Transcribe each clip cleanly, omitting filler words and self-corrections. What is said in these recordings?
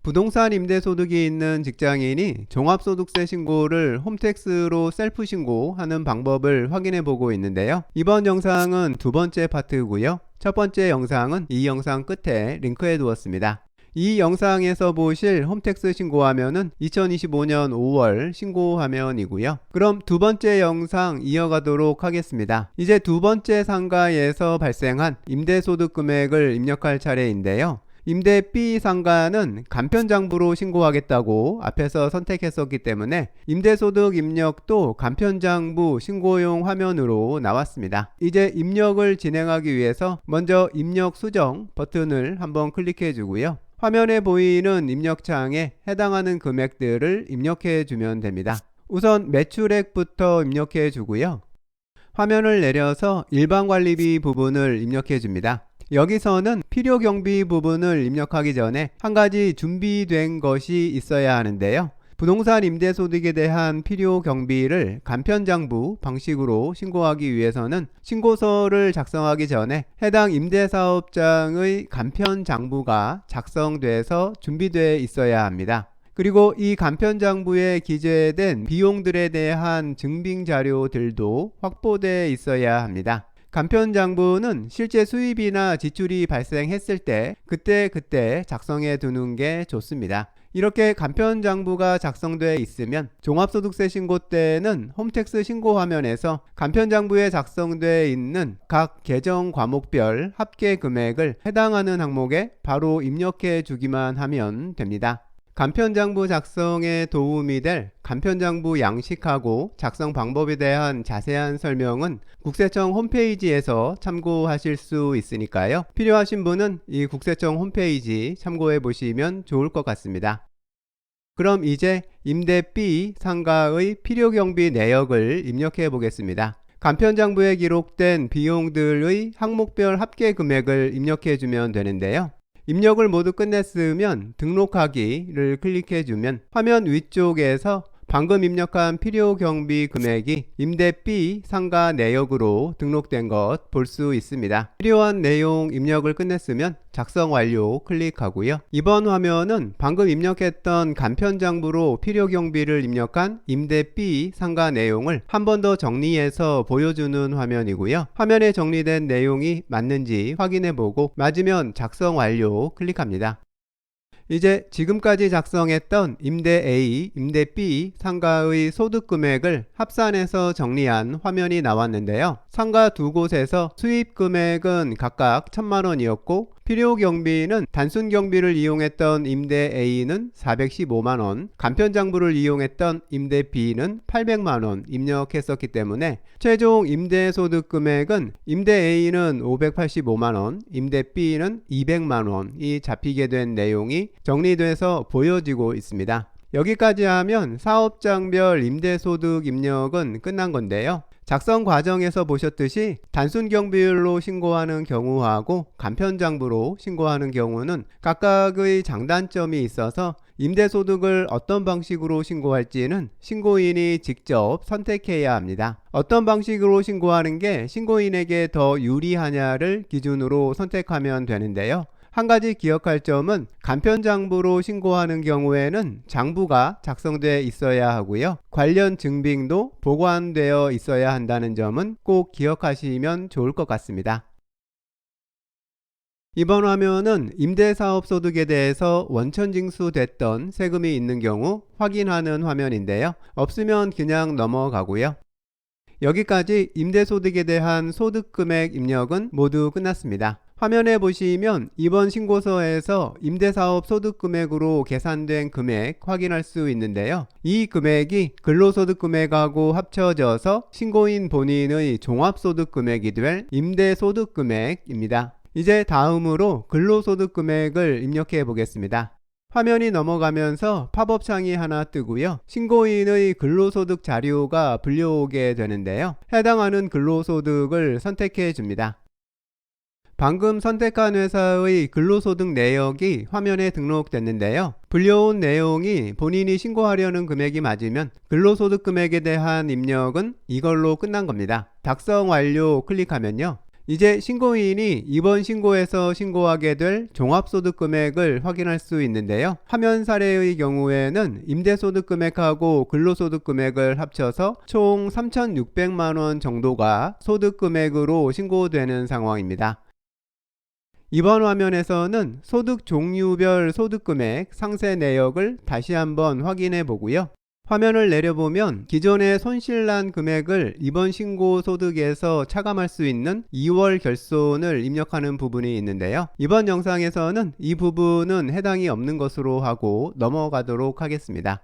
부동산 임대소득이 있는 직장인이 종합소득세 신고를 홈택스로 셀프 신고하는 방법을 확인해 보고 있는데요. 이번 영상은 두 번째 파트고요. 첫 번째 영상은 이 영상 끝에 링크해 두었습니다. 이 영상에서 보실 홈택스 신고화면은 2025년 5월 신고화면이고요. 그럼 두 번째 영상 이어가도록 하겠습니다. 이제 두 번째 상가에서 발생한 임대소득 금액을 입력할 차례인데요. 임대 B 상가는 간편장부로 신고하겠다고 앞에서 선택했었기 때문에 임대소득 입력도 간편장부 신고용 화면으로 나왔습니다. 이제 입력을 진행하기 위해서 먼저 입력 수정 버튼을 한번 클릭해 주고요. 화면에 보이는 입력창에 해당하는 금액들을 입력해 주면 됩니다. 우선 매출액부터 입력해 주고요. 화면을 내려서 일반관리비 부분을 입력해 줍니다. 여기서는 필요경비 부분을 입력하기 전에 한 가지 준비된 것이 있어야 하는데요. 부동산 임대소득에 대한 필요경비를 간편장부 방식으로 신고하기 위해서는 신고서를 작성하기 전에 해당 임대사업장의 간편장부가 작성돼서 준비되어 있어야 합니다. 그리고 이 간편장부에 기재된 비용들에 대한 증빙자료들도 확보되어 있어야 합니다. 간편장부는 실제 수입이나 지출이 발생했을 때 그때 작성해 두는 게 좋습니다. 이렇게 간편장부가 작성되어 있으면 종합소득세 신고 때는 홈택스 신고 화면에서 간편장부에 작성되어 있는 각 계정 과목별 합계 금액을 해당하는 항목에 바로 입력해 주기만 하면 됩니다. 간편장부 작성에 도움이 될 간편장부 양식하고 작성 방법에 대한 자세한 설명은 국세청 홈페이지에서 참고하실 수 있으니까요. 필요하신 분은 이 국세청 홈페이지 참고해 보시면 좋을 것 같습니다. 그럼 이제 임대 B 상가의 필요경비 내역을 입력해 보겠습니다. 간편장부에 기록된 비용들의 항목별 합계 금액을 입력해 주면 되는데요. 입력을 모두 끝냈으면 등록하기를 클릭해 주면 화면 위쪽에서 방금 입력한 필요경비 금액이 임대 B 상가 내역으로 등록된 것 볼 수 있습니다. 필요한 내용 입력을 끝냈으면 작성 완료 클릭하고요. 이번 화면은 방금 입력했던 간편장부로 필요경비를 입력한 임대 B 상가 내용을 한 번 더 정리해서 보여주는 화면이고요. 화면에 정리된 내용이 맞는지 확인해보고 맞으면 작성 완료 클릭합니다. 이제 지금까지 작성했던 임대 A, 임대 B 상가의 소득 금액을 합산해서 정리한 화면이 나왔는데요. 상가 두 곳에서 수입 금액은 각각 1000만원이었고 필요경비는 단순경비를 이용했던 임대 A는 415만원, 간편장부를 이용했던 임대 B는 800만원 입력했었기 때문에 최종 임대소득 금액은 임대 A는 585만원, 임대 B는 200만원이 잡히게 된 내용이 정리돼서 보여지고 있습니다. 여기까지 하면 사업장별 임대소득 입력은 끝난 건데요. 작성 과정에서 보셨듯이 단순경비율로 신고하는 경우하고 간편장부로 신고하는 경우는 각각의 장단점이 있어서 임대소득을 어떤 방식으로 신고할지는 신고인이 직접 선택해야 합니다. 어떤 방식으로 신고하는 게 신고인에게 더 유리하냐를 기준으로 선택하면 되는데요. 한 가지 기억할 점은 간편장부로 신고하는 경우에는 장부가 작성되어 있어야 하고요. 관련 증빙도 보관되어 있어야 한다는 점은 꼭 기억하시면 좋을 것 같습니다. 이번 화면은 임대사업소득에 대해서 원천징수됐던 세금이 있는 경우 확인하는 화면인데요. 없으면 그냥 넘어가고요. 여기까지 임대소득에 대한 소득금액 입력은 모두 끝났습니다. 화면에 보시면 이번 신고서에서 임대사업 소득금액으로 계산된 금액 확인할 수 있는데요. 이 금액이 근로소득금액하고 합쳐져서 신고인 본인의 종합소득금액이 될 임대소득금액입니다. 이제 다음으로 근로소득금액을 입력해 보겠습니다. 화면이 넘어가면서 팝업창이 하나 뜨고요. 신고인의 근로소득 자료가 불려오게 되는데요. 해당하는 근로소득을 선택해 줍니다. 방금 선택한 회사의 근로소득 내역이 화면에 등록됐는데요. 불려온 내용이 본인이 신고하려는 금액이 맞으면 근로소득 금액에 대한 입력은 이걸로 끝난 겁니다. 작성 완료 클릭하면요. 이제 신고인이 이번 신고에서 신고하게 될 종합소득금액을 확인할 수 있는데요. 화면 사례의 경우에는 임대소득금액하고 근로소득금액을 합쳐서 총 3,600만원 정도가 소득금액으로 신고되는 상황입니다. 이번 화면에서는 소득 종류별 소득금액 상세 내역을 다시 한번 확인해 보고요. 화면을 내려보면 기존의 손실난 금액을 이번 신고 소득에서 차감할 수 있는 2월 결손을 입력하는 부분이 있는데요. 이번 영상에서는 이 부분은 해당이 없는 것으로 하고 넘어가도록 하겠습니다.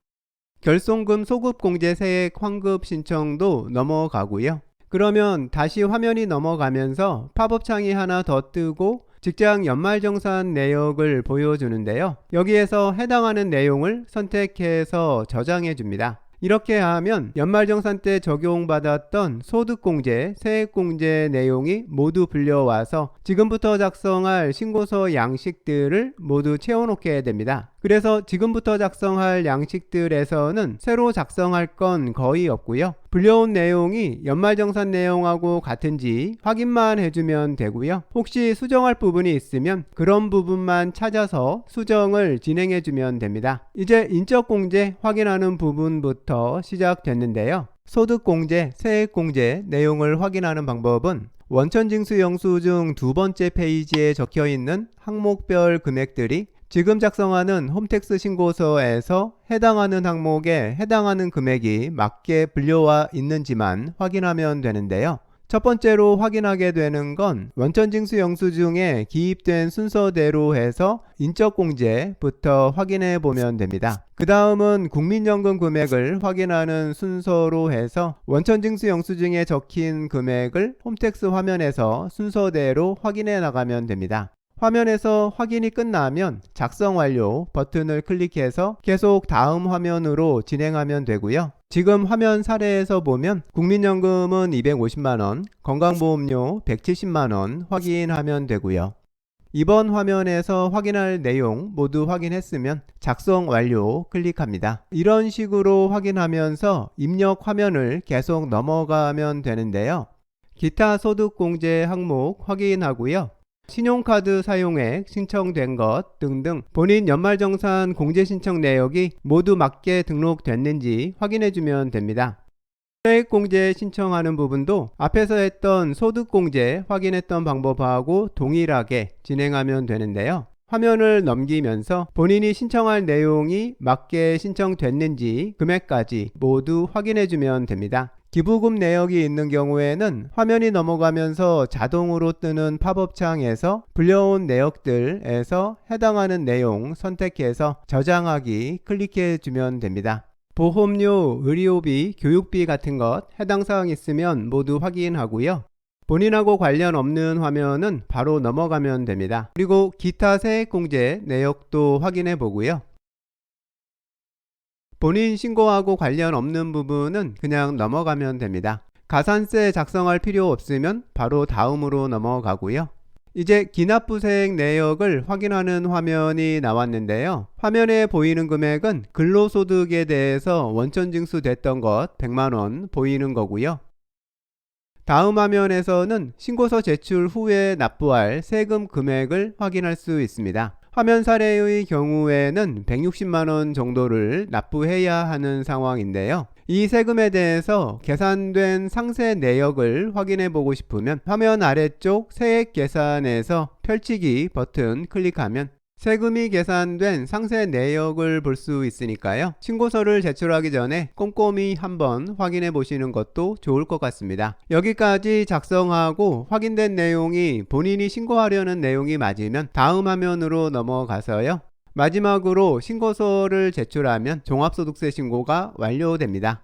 결손금 소급공제 세액 환급 신청도 넘어가고요. 그러면 다시 화면이 넘어가면서 팝업 창이 하나 더 뜨고 직장 연말정산 내역을 보여주는데요. 여기에서 해당하는 내용을 선택해서 저장해 줍니다. 이렇게 하면 연말정산 때 적용받았던 소득공제, 세액공제 내용이 모두 불려와서 지금부터 작성할 신고서 양식들을 모두 채워놓게 됩니다. 그래서 지금부터 작성할 양식들에서는 새로 작성할 건 거의 없고요. 불려온 내용이 연말정산 내용하고 같은지 확인만 해주면 되고요. 혹시 수정할 부분이 있으면 그런 부분만 찾아서 수정을 진행해주면 됩니다. 이제 인적공제 확인하는 부분부터 시작됐는데요. 소득공제, 세액공제 내용을 확인하는 방법은 원천징수 영수증 두 번째 페이지에 적혀있는 항목별 금액들이 지금 작성하는 홈택스 신고서에서 해당하는 항목에 해당하는 금액이 맞게 불려와 있는지만 확인하면 되는데요. 첫 번째로 확인하게 되는 건 원천징수 영수증에 기입된 순서대로 해서 인적공제부터 확인해 보면 됩니다. 그 다음은 국민연금 금액을 확인하는 순서로 해서 원천징수 영수증에 적힌 금액을 홈택스 화면에서 순서대로 확인해 나가면 됩니다. 화면에서 확인이 끝나면 작성 완료 버튼을 클릭해서 계속 다음 화면으로 진행하면 되고요. 지금 화면 사례에서 보면 국민연금은 250만원, 건강보험료 170만원 확인하면 되고요. 이번 화면에서 확인할 내용 모두 확인했으면 작성 완료 클릭합니다. 이런 식으로 확인하면서 입력 화면을 계속 넘어가면 되는데요. 기타 소득공제 항목 확인하고요. 신용카드 사용액 신청된 것 등등 본인 연말정산 공제신청 내역이 모두 맞게 등록됐는지 확인해주면 됩니다. 세액공제 신청하는 부분도 앞에서 했던 소득공제 확인했던 방법하고 동일하게 진행하면 되는데요. 화면을 넘기면서 본인이 신청할 내용이 맞게 신청됐는지 금액까지 모두 확인해주면 됩니다. 기부금 내역이 있는 경우에는 화면이 넘어가면서 자동으로 뜨는 팝업 창에서 불려온 내역들에서 해당하는 내용 선택해서 저장하기 클릭해 주면 됩니다. 보험료, 의료비, 교육비 같은 것 해당 사항 있으면 모두 확인하고요. 본인하고 관련 없는 화면은 바로 넘어가면 됩니다. 그리고 기타 세액공제 내역도 확인해 보고요. 본인 신고하고 관련 없는 부분은 그냥 넘어가면 됩니다. 가산세 작성할 필요 없으면 바로 다음으로 넘어가고요. 이제 기납부세액 내역을 확인하는 화면이 나왔는데요. 화면에 보이는 금액은 근로소득에 대해서 원천징수 됐던 것 100만원 보이는 거고요. 다음 화면에서는 신고서 제출 후에 납부할 세금 금액을 확인할 수 있습니다. 화면 사례의 경우에는 160만원 정도를 납부해야 하는 상황인데요. 이 세금에 대해서 계산된 상세 내역을 확인해 보고 싶으면 화면 아래쪽 세액 계산에서 펼치기 버튼 클릭하면 세금이 계산된 상세 내역을 볼 수 있으니까요. 신고서를 제출하기 전에 꼼꼼히 한번 확인해 보시는 것도 좋을 것 같습니다. 여기까지 작성하고 확인된 내용이 본인이 신고하려는 내용이 맞으면 다음 화면으로 넘어가서요. 마지막으로 신고서를 제출하면 종합소득세 신고가 완료됩니다.